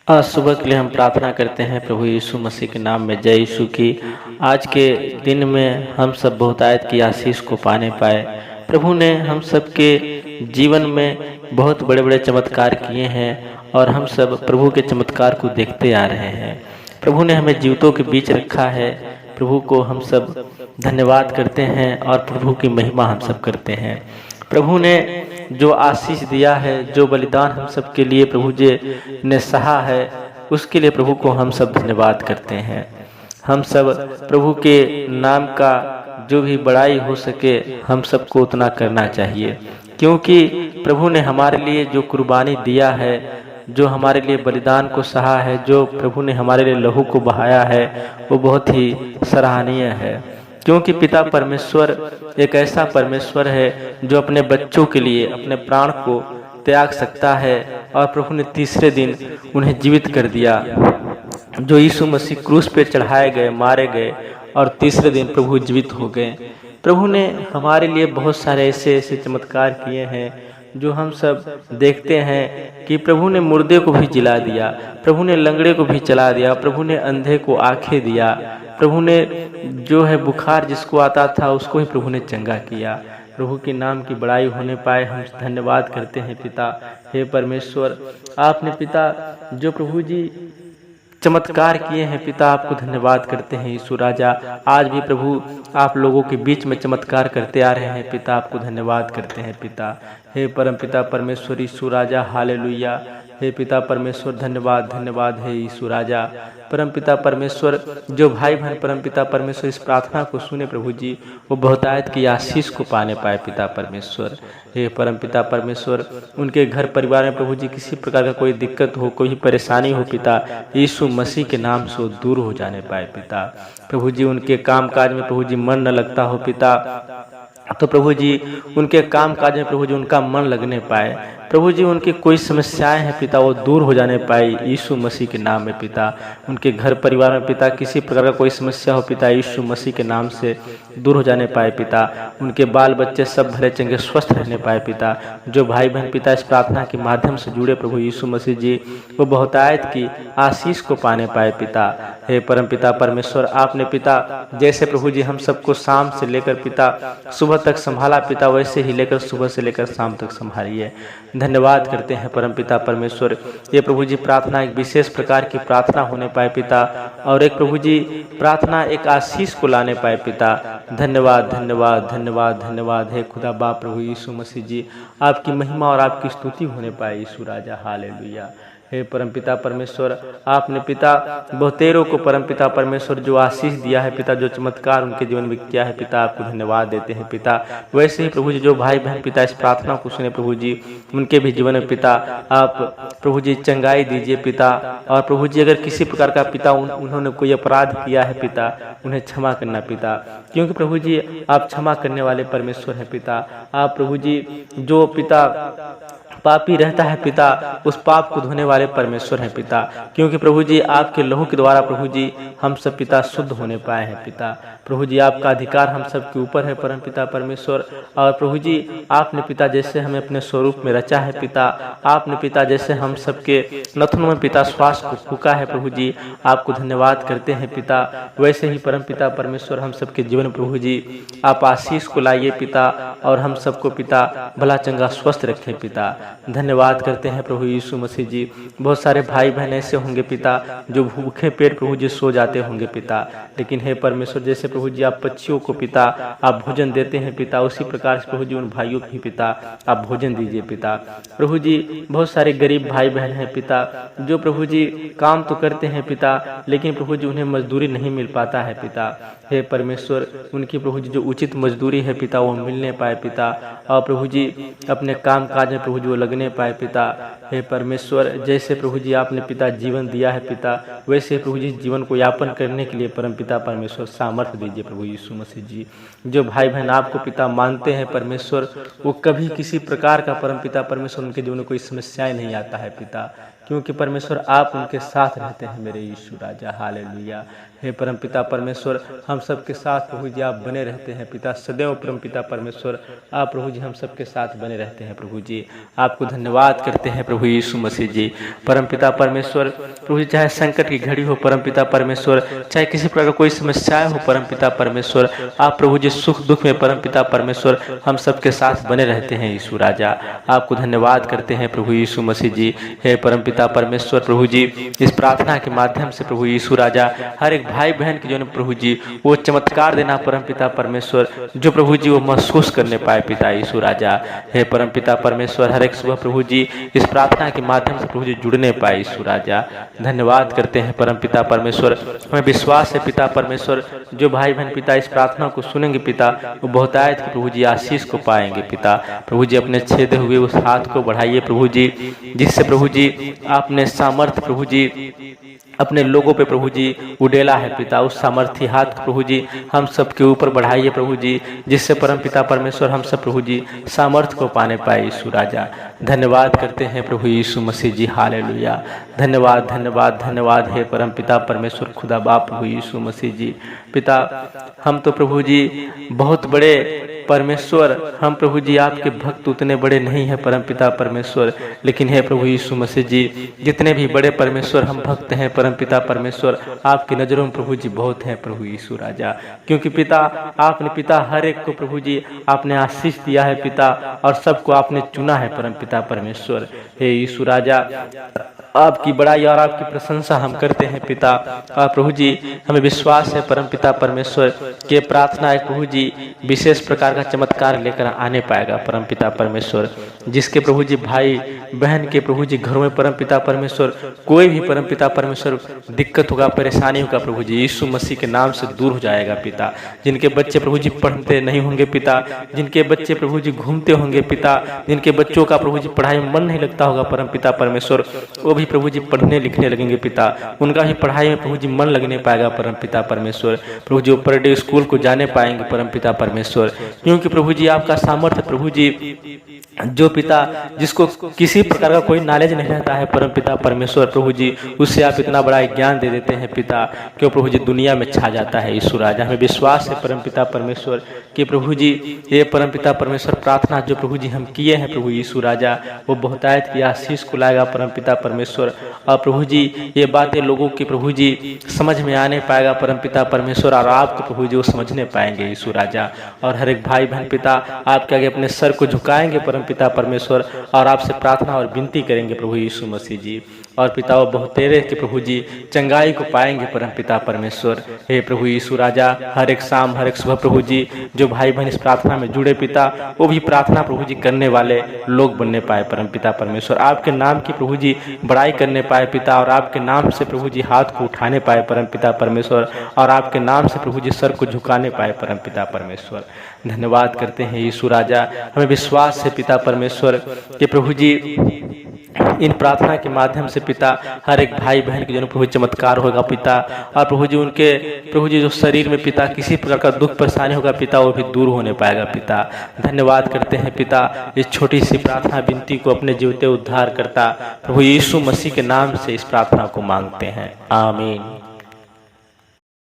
आज सुबह के लिए हम प्रार्थना करते हैं प्रभु यीशु मसीह के नाम में। जय यीशु की। आज के दिन में हम सब बहुतायत की आशीष को पाने पाए। प्रभु ने हम सब के जीवन में बहुत बड़े बड़े चमत्कार किए हैं और हम सब प्रभु के चमत्कार को देखते आ रहे हैं। प्रभु ने हमें जीवितों के बीच रखा है। प्रभु को हम सब धन्यवाद करते हैं और प्रभु की महिमा हम सब करते हैं। प्रभु ने जो आशीष दिया है, जो बलिदान हम सब के लिए प्रभु जी ने सहा है, उसके लिए प्रभु को हम सब धन्यवाद करते हैं। हम सब प्रभु के नाम का जो भी बड़ाई हो सके हम सबको उतना करना चाहिए, क्योंकि प्रभु ने हमारे लिए जो कुर्बानी दिया है, जो हमारे लिए बलिदान को सहा है, जो प्रभु ने हमारे लिए लहू को बहाया है, वो बहुत ही सराहनीय है। क्योंकि पिता परमेश्वर एक ऐसा परमेश्वर है जो अपने बच्चों के लिए अपने प्राण को त्याग सकता है, और प्रभु ने तीसरे दिन उन्हें जीवित कर दिया। जो यीशु मसीह क्रूस पे चढ़ाए गए, मारे गए और तीसरे दिन प्रभु जीवित हो गए। प्रभु ने हमारे लिए बहुत सारे ऐसे ऐसे चमत्कार किए हैं जो हम सब देखते हैं कि प्रभु ने मुर्दे को भी जिला दिया, प्रभु ने लंगड़े को भी चला दिया, प्रभु ने अंधे को आंखें दिया, प्रभु ने जो है बुखार जिसको आता था उसको ही प्रभु ने चंगा किया। प्रभु के नाम की बड़ाई होने पाए हम धन्यवाद करते हैं पिता। हे परमेश्वर, आपने पिता जो प्रभु जी चमत्कार किए हैं पिता, आपको धन्यवाद करते हैं। यीशु राजा, आज भी प्रभु आप लोगों के बीच में चमत्कार करते आ रहे हैं पिता, आपको धन्यवाद करते हैं पिता। हे परम पिता परमेश्वर यीशु राजा, हालेलुया। हे पिता परमेश्वर, धन्यवाद धन्यवाद है यीशु राजा। परम पिता परमेश्वर, जो भाई बहन परम पिता परमेश्वर इस प्रार्थना को सुने प्रभु जी, वो बहुतायत की आशीष को पाने पाए पिता परमेश्वर। हे परम पिता परमेश्वर, उनके घर परिवार में प्रभु जी किसी प्रकार का कोई दिक्कत हो, कोई परेशानी हो पिता, यीशु मसीह के नाम से वो दूर हो जाने पाए पिता। प्रभु जी उनके काम काज में प्रभु जी मन न लगता हो पिता, तो प्रभु जी उनके काम काज में प्रभु जी उनका मन लगने पाए। प्रभु जी उनकी कोई समस्याएं हैं पिता, वो दूर हो जाने पाए यीशु मसीह के नाम में पिता। उनके घर परिवार में पिता किसी प्रकार का कोई समस्या हो पिता, यीशु मसीह के नाम से दूर हो जाने पाए पिता। उनके बाल बच्चे सब भले चंगे स्वस्थ रहने पाए पिता। जो भाई बहन पिता इस प्रार्थना के माध्यम से जुड़े प्रभु यीशु मसीह जी, वो बहुतायत की आशीष को पाने पाए पिता। हे परम पिता परमेश्वर, आपने पिता जैसे प्रभु जी हम सबको शाम से लेकर पिता सुबह तक संभाला पिता, वैसे ही लेकर सुबह से लेकर शाम तक संभालिए। धन्यवाद करते हैं परम पिता परमेश्वर। ये प्रभु जी प्रार्थना एक विशेष प्रकार की प्रार्थना होने पाए पिता, और एक प्रभु जी प्रार्थना एक आशीष को लाने पाए पिता। धन्यवाद धन्यवाद धन्यवाद धन्यवाद है खुदा बाप प्रभु यीशु मसीह जी, आपकी महिमा और आपकी स्तुति होने पाए यीशु राजा, हालेलुया। हे परमपिता परमेश्वर, आपने पिता बहुतेरों को परमपिता परमेश्वर जो आशीष दिया है पिता, जो चमत्कार उनके जीवन में किया है पिता, आपको धन्यवाद देते हैं पिता। वैसे ही प्रभु जी जो भाई बहन पिता इस प्रार्थना को सुने प्रभु जी, उनके भी जीवन में पिता आप प्रभु जी चंगाई दीजिए पिता। और प्रभु जी अगर किसी प्रकार का पिता उन्होंने कोई अपराध किया है पिता, उन्हें क्षमा करना पिता, क्योंकि प्रभु जी आप क्षमा करने वाले परमेश्वर हैं पिता। आप प्रभु जी जो पिता पापी रहता है पिता, उस पाप को धोने वाले परमेश्वर हैं पिता, क्योंकि प्रभु जी आपके लहू के द्वारा प्रभु जी हम सब पिता शुद्ध होने पाए हैं पिता। प्रभु जी आपका अधिकार हम सब के ऊपर है परम पिता परमेश्वर। और प्रभु जी आपने पिता जैसे हमें अपने स्वरूप में रचा है पिता, आपने पिता जैसे हम सबके नथनों में पिता श्वास को फूका है प्रभु जी, आपको धन्यवाद करते हैं पिता। वैसे ही परम पिता परमेश्वर हम सबके जीवन प्रभु जी आप आशीष को लाइए पिता, और हम सबको पिता भला चंगा स्वस्थ रखें पिता। धन्यवाद करते हैं प्रभु यीशु मसीह जी। बहुत सारे भाई बहन ऐसे होंगे पिता जो भूखे पेट प्रभु जी सो जाते होंगे पिता, लेकिन हे परमेश्वर जैसे प्रभु जी आप पक्षियों को पिता आप भोजन देते हैं पिता, उसी प्रकार से प्रभु जी उन भाइयों को भी पिता आप भोजन दीजिए पिता। प्रभु जी बहुत सारे गरीब भाई बहन हैं पिता, जो प्रभु जी काम तो करते हैं पिता, लेकिन प्रभु जी उन्हें मजदूरी नहीं मिल पाता है पिता। हे परमेश्वर उनकी प्रभु जी जो उचित मजदूरी है पिता वो मिलने पाए पिता, और प्रभु जी अपने काम काज में प्रभु जी वो लगने पाए पिता। हे परमेश्वर जैसे प्रभु जी आपने पिता जीवन दिया है पिता, वैसे प्रभु जी जीवन को यापन करने के लिए परम पिता परमेश्वर सामर्थ्य दीजिए प्रभु यीशु मसीह जी। जो भाई बहन आपको पिता मानते हैं परमेश्वर, वो कभी किसी प्रकार का परम पिता परमेश्वर उनके जीवन में कोई समस्याएं नहीं आता है पिता, क्योंकि परमेश्वर आप उनके साथ रहते हैं मेरे यीशु राजा, हालेलुया। हे परम पिता परमेश्वर हम सबके साथ प्रभु जी आप बने रहते हैं पिता, सदैव परम पिता परमेश्वर आप प्रभु जी हम सबके साथ बने रहते हैं प्रभु जी। आपको धन्यवाद करते हैं प्रभु प्रभु यीशु मसीह जी। परमपिता परमेश्वर प्रभु जी, चाहे संकट की घड़ी हो परमपिता परमेश्वर, चाहे किसी प्रकार का कोई समस्या हो परमपिता परमेश्वर, आप प्रभु जी सुख दुख में परमपिता परमेश्वर हम सबके साथ बने रहते हैं यीशु राजा। आपको धन्यवाद करते हैं प्रभु यीशु मसीह जी। हे परमपिता परमेश्वर प्रभु जी, इस प्रार्थना के माध्यम से प्रभु यीशु राजा हर एक भाई बहन के जो प्रभु जी वो चमत्कार देना परमपिता परमेश्वर, जो प्रभु जी वो महसूस करने पाए पिता यीशु राजा। हे परमपिता परमेश्वर, हर एक सुबह प्रभु जी इस प्रार्थना के माध्यम से प्रभु जी जुड़ने पाए यीशु राजा। धन्यवाद करते हैं परमपिता परमेश्वर। हमें विश्वास है पिता परमेश्वर, जो भाई बहन पिता इस प्रार्थना को सुनेंगे पिता, वो बहुतायत की प्रभु जी आशीष को पाएंगे पिता। प्रभु जी अपने छेदे हुए उस हाथ को बढ़ाइए प्रभु जी, जिससे प्रभु जी आपने सामर्थ प्रभु जी अपने लोगों पे प्रभु जी उडेला है पिता। उस सामर्थी हाथ को प्रभु जी हम सब के ऊपर बढ़ाइए प्रभु जी, जिससे परमपिता परमेश्वर हम सब प्रभु जी सामर्थ को पाने पाए यीशु राजा। धन्यवाद करते हैं प्रभु यीशु मसीह जी। हालेलुया। धन्यवाद धन्यवाद धन्यवाद हे परमपिता परमेश्वर खुदा बाप प्रभु यीशु मसीह जी। पिता हम तो प्रभु जी बहुत बड़े परमेश्वर, हम प्रभु जी आपके भक्त उतने बड़े नहीं हैं परमपिता परमेश्वर, लेकिन हे प्रभु यीशु मसीह जी जितने भी बड़े परमेश्वर हम भक्त हैं परमपिता परमेश्वर, आपकी नज़रों में प्रभु जी बहुत हैं प्रभु यीशु राजा। क्योंकि पिता आपने पिता हर एक को प्रभु जी आपने आशीष दिया है पिता, और सबको आपने चुना है परमपिता परमेश्वर। हे यीशु राजा, आपकी बड़ाई और आपकी प्रशंसा हम करते हैं पिता। और प्रभु जी हमें विश्वास है परमपिता परमेश्वर के प्रार्थना एक प्रभु जी विशेष प्रकार का चमत्कार लेकर आने पाएगा परमपिता परमेश्वर, जिसके प्रभु जी भाई बहन के प्रभु जी घरों में परमपिता परमेश्वर कोई भी परमपिता परमेश्वर दिक्कत होगा, परेशानी होगा प्रभु जी यीशु मसीह के नाम से दूर हो जाएगा पिता। जिनके बच्चे प्रभु जी पढ़ते नहीं होंगे पिता, जिनके बच्चे प्रभु जी घूमते होंगे पिता, जिनके बच्चों का प्रभु जी पढ़ाई में मन नहीं लगता होगा परमपिता परमेश्वर, वो भी प्रभु जी पढ़ने लिखने लगेंगे पिता। उनका भी पढ़ाई में प्रभु जी मन लगने पाएगा परमपिता परमेश्वर। प्रभु जी पर डे स्कूल को जाने पाएंगे परमपिता परमेश्वर, क्योंकि प्रभु जी आपका सामर्थ्य प्रभु जी जो पिता जिसको किसी प्रकार का कोई नॉलेज नहीं रहता है परमपिता परमेश्वर प्रभु जी, उससे आप इतना बड़ा ज्ञान दे देते हैं पिता, क्यों प्रभु जी दुनिया में छा जाता है यीशु राजा। हमें विश्वास है परमपिता परमेश्वर कि प्रभु जी ये परमपिता परमेश्वर प्रार्थना जो प्रभु जी हम किए हैं प्रभु यीशु राजा, वो बहुतायत की आशीष को लाएगा परमपिता परमेश्वर। और प्रभु जी ये बातें लोगों की प्रभु जी समझ में आने पाएगा परमपिता परमेश्वर, और आपको प्रभु जी वो समझने पाएंगे यीशु राजा। और हर एक भाई बहन पिता आपके आगे अपने सर को झुकाएंगे परमपिता परमेश्वर, और आपसे प्रार्थना और विनती करेंगे प्रभु यीशु मसीह जी। और पिता वो बहुतेरे के प्रभु जी चंगाई को पाएंगे परमपिता परमेश्वर। हे प्रभु यीशु राजा, हर एक शाम हर एक सुबह प्रभु जी जो भाई बहन इस प्रार्थना में जुड़े पिता, वो भी प्रार्थना प्रभु जी करने वाले लोग बनने पाए परमपिता परमेश्वर। आपके नाम की प्रभु जी बड़ाई करने पाए पिता, और आपके नाम से प्रभु जी हाथ को उठाने पाए परमपिता परमेश्वर, और आपके नाम से प्रभु जी सर को झुकाने पाए परमपिता परमेश्वर। धन्यवाद करते हैं यीशु राजा। हमें विश्वास है पिता परमेश्वर कि प्रभु जी इन प्रार्थना के माध्यम से पिता हर एक भाई बहन के जो प्रभु चमत्कार होगा पिता, और प्रभु जी उनके प्रभु जी जो शरीर में पिता किसी प्रकार का दुख परेशानी होगा पिता, वो भी दूर होने पाएगा पिता। धन्यवाद करते हैं पिता इस छोटी सी प्रार्थना विनती को अपने जीवते उद्धार करता प्रभु यीशु मसीह के नाम से इस प्रार्थना को मांगते हैं, आमीन।